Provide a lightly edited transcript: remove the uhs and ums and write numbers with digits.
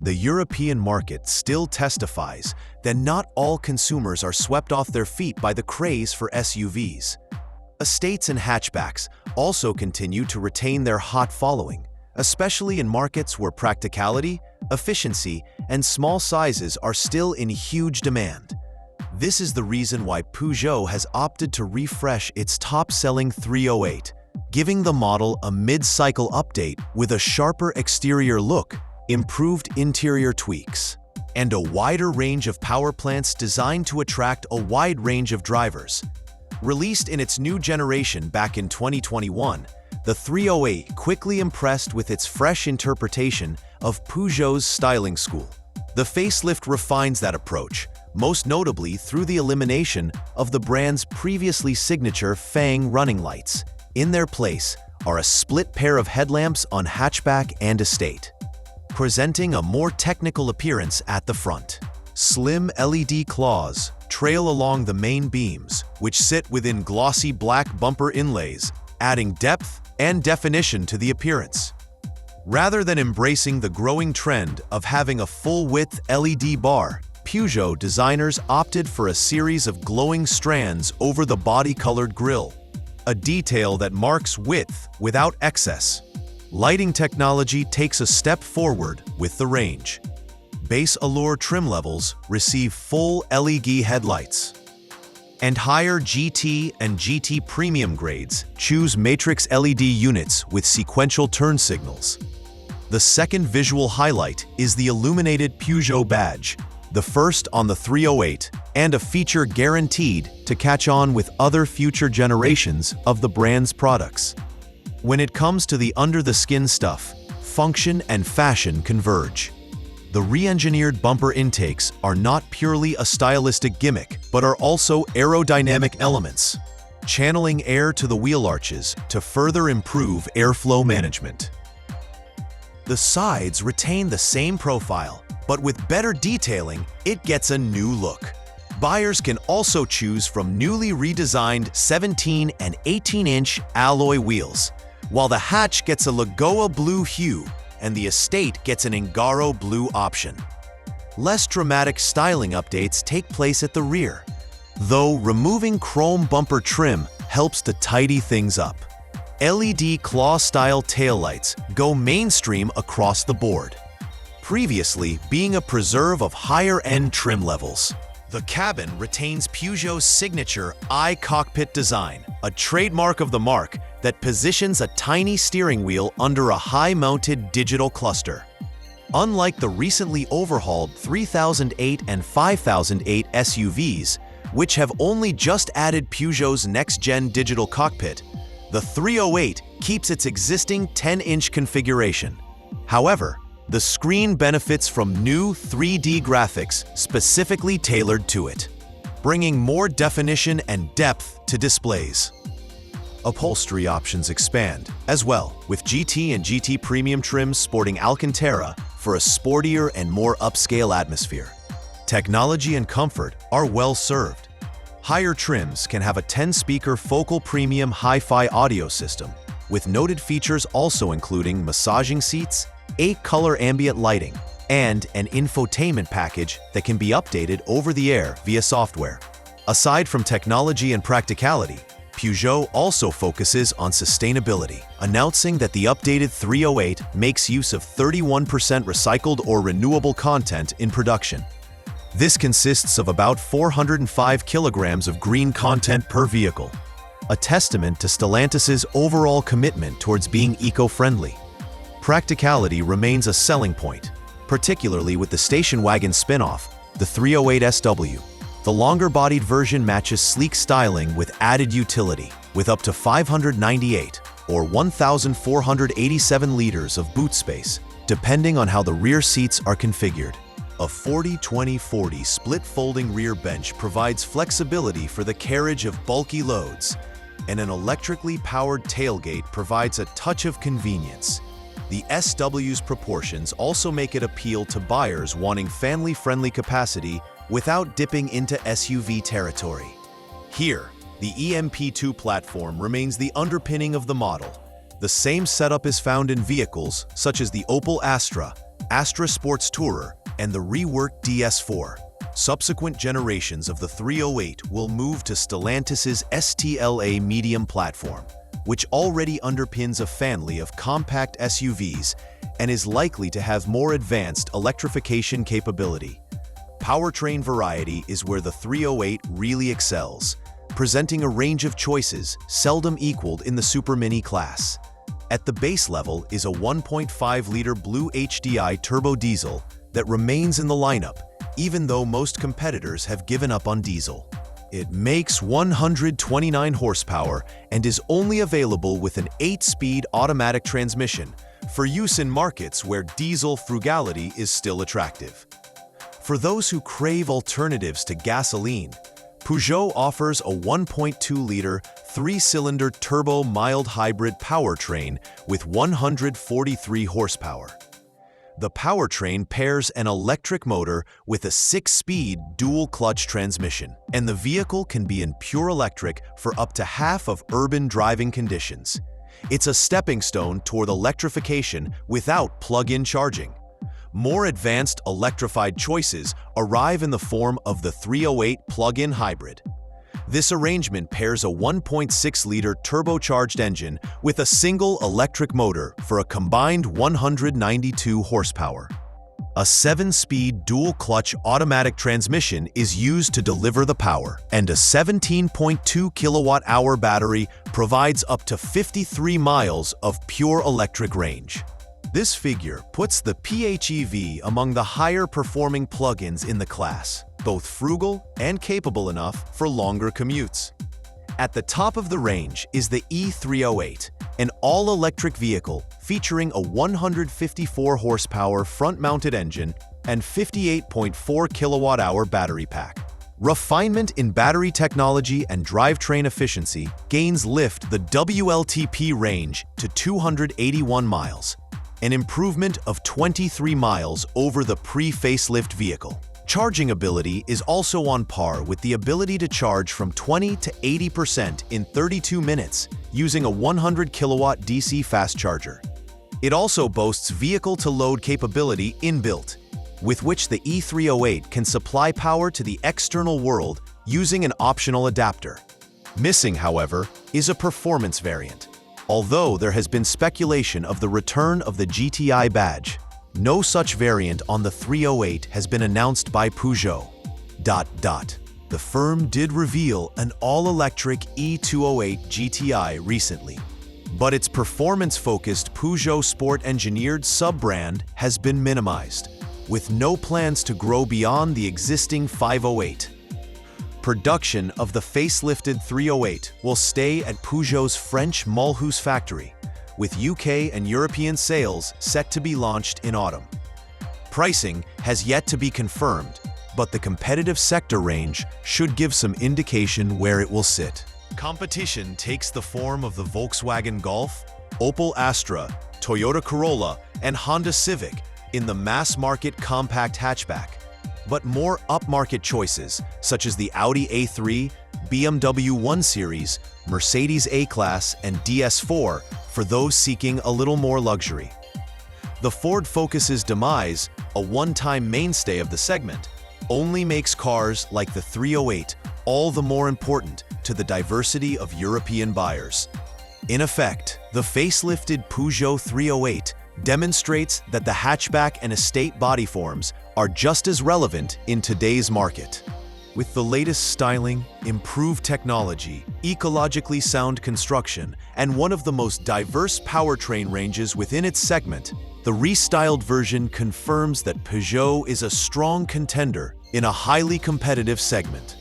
The European market still testifies that not all consumers are swept off their feet by the craze for SUVs. Estates and hatchbacks also continue to retain their hot following, especially in markets where practicality, efficiency, and small sizes are still in huge demand. This is the reason why Peugeot has opted to refresh its top-selling 308, giving the model a mid-cycle update with a sharper exterior look, improved interior tweaks, and a wider range of power plants designed to attract a wide range of drivers. Released in its new generation back in 2021, the 308 quickly impressed with its fresh interpretation of Peugeot's styling school. The facelift refines that approach, most notably through the elimination of the brand's previously signature Fang running lights. In their place are a split pair of headlamps on hatchback and estate, presenting a more technical appearance at the front. Slim LED claws trail along the main beams, which sit within glossy black bumper inlays, adding depth and definition to the appearance. Rather than embracing the growing trend of having a full-width LED bar, Peugeot designers opted for a series of glowing strands over the body-colored grille, a detail that marks width without excess. Lighting technology takes a step forward with the range. Base Allure trim levels receive full LED headlights, and higher GT and GT Premium grades choose matrix LED units with sequential turn signals. The second visual highlight is the illuminated Peugeot badge, the first on the 308, and a feature guaranteed to catch on with other future generations of the brand's products. When it comes to the under-the-skin stuff, function and fashion converge. The re-engineered bumper intakes are not purely a stylistic gimmick, but are also aerodynamic elements, channeling air to the wheel arches to further improve airflow management. The sides retain the same profile, but with better detailing, it gets a new look. Buyers can also choose from newly redesigned 17 and 18-inch alloy wheels, while the hatch gets a Lagoa blue hue and the estate gets an Ungaro blue option. Less dramatic styling updates take place at the rear, though removing chrome bumper trim helps to tidy things up. LED claw-style taillights go mainstream across the board, previously being a preserve of higher-end trim levels. The cabin retains Peugeot's signature I-cockpit design, a trademark of the mark that positions a tiny steering wheel under a high-mounted digital cluster. Unlike the recently overhauled 3008 and 5008 SUVs, which have only just added Peugeot's next-gen digital cockpit, the 308 keeps its existing 10-inch configuration. However, the screen benefits from new 3D graphics specifically tailored to it, bringing more definition and depth to displays. Upholstery options expand, as well, with GT and GT Premium trims sporting Alcantara for a sportier and more upscale atmosphere. Technology and comfort are well served. Higher trims can have a 10-speaker focal premium hi-fi audio system, with noted features also including massaging seats, 8-color ambient lighting, and an infotainment package that can be updated over the air via software. Aside from technology and practicality, Peugeot also focuses on sustainability, announcing that the updated 308 makes use of 31% recycled or renewable content in production. This consists of about 405 kilograms of green content per vehicle, a testament to Stellantis's overall commitment towards being eco-friendly. Practicality remains a selling point, particularly with the station wagon spin-off, the 308 SW. The longer-bodied version matches sleek styling with added utility, with up to 598 or 1,487 liters of boot space, depending on how the rear seats are configured. A 40-20-40 split-folding rear bench provides flexibility for the carriage of bulky loads, and an electrically powered tailgate provides a touch of convenience. The SW's proportions also make it appeal to buyers wanting family-friendly capacity without dipping into SUV territory. Here, the EMP2 platform remains the underpinning of the model. The same setup is found in vehicles such as the Opel Astra, Astra Sports Tourer, and the reworked DS4. Subsequent generations of the 308 will move to Stellantis's STLA medium platform, which already underpins a family of compact SUVs and is likely to have more advanced electrification capability. Powertrain variety is where the 308 really excels, presenting a range of choices seldom equaled in the Super Mini class. At the base level is a 1.5-liter Blue HDI turbo diesel that remains in the lineup, even though most competitors have given up on diesel. It makes 129 horsepower and is only available with an 8-speed automatic transmission for use in markets where diesel frugality is still attractive. For those who crave alternatives to gasoline, Peugeot offers a 1.2-liter, 3-cylinder turbo mild hybrid powertrain with 143 horsepower. The powertrain pairs an electric motor with a 6-speed dual-clutch transmission, and the vehicle can be in pure electric for up to half of urban driving conditions. It's a stepping stone toward electrification without plug-in charging. More advanced electrified choices arrive in the form of the 308 plug-in hybrid. This arrangement pairs a 1.6-liter turbocharged engine with a single electric motor for a combined 192 horsepower. A 7-speed dual-clutch automatic transmission is used to deliver the power, and a 17.2 kilowatt-hour battery provides up to 53 miles of pure electric range. This figure puts the PHEV among the higher-performing plug-ins in the class, both frugal and capable enough for longer commutes. At the top of the range is the E308, an all-electric vehicle featuring a 154-horsepower front-mounted engine and 58.4 kilowatt-hour battery pack. Refinement in battery technology and drivetrain efficiency gains lift the WLTP range to 281 miles, an improvement of 23 miles over the pre-facelift vehicle. Charging ability is also on par with the ability to charge from 20 to 80% in 32 minutes using a 100 kilowatt DC fast charger. It also boasts vehicle-to-load capability inbuilt, with which the E308 can supply power to the external world using an optional adapter. Missing, however, is a performance variant. Although there has been speculation of the return of the GTI badge, no such variant on the 308 has been announced by Peugeot. The firm did reveal an all-electric E208 GTI recently, but its performance-focused Peugeot Sport-engineered sub-brand has been minimized, with no plans to grow beyond the existing 508. Production of the facelifted 308 will stay at Peugeot's French Mulhouse factory, with UK and European sales set to be launched in autumn. Pricing has yet to be confirmed, but the competitive sector range should give some indication where it will sit. Competition takes the form of the Volkswagen Golf, Opel Astra, Toyota Corolla, and Honda Civic in the mass-market compact hatchback, but more upmarket choices such as the Audi A3, BMW 1 Series, Mercedes A-Class, and DS4 for those seeking a little more luxury. The Ford Focus's demise, a one-time mainstay of the segment, only makes cars like the 308 all the more important to the diversity of European buyers. In effect, the facelifted Peugeot 308 demonstrates that the hatchback and estate body forms are just as relevant in today's market. With the latest styling, improved technology, ecologically sound construction, and one of the most diverse powertrain ranges within its segment, the restyled version confirms that Peugeot is a strong contender in a highly competitive segment.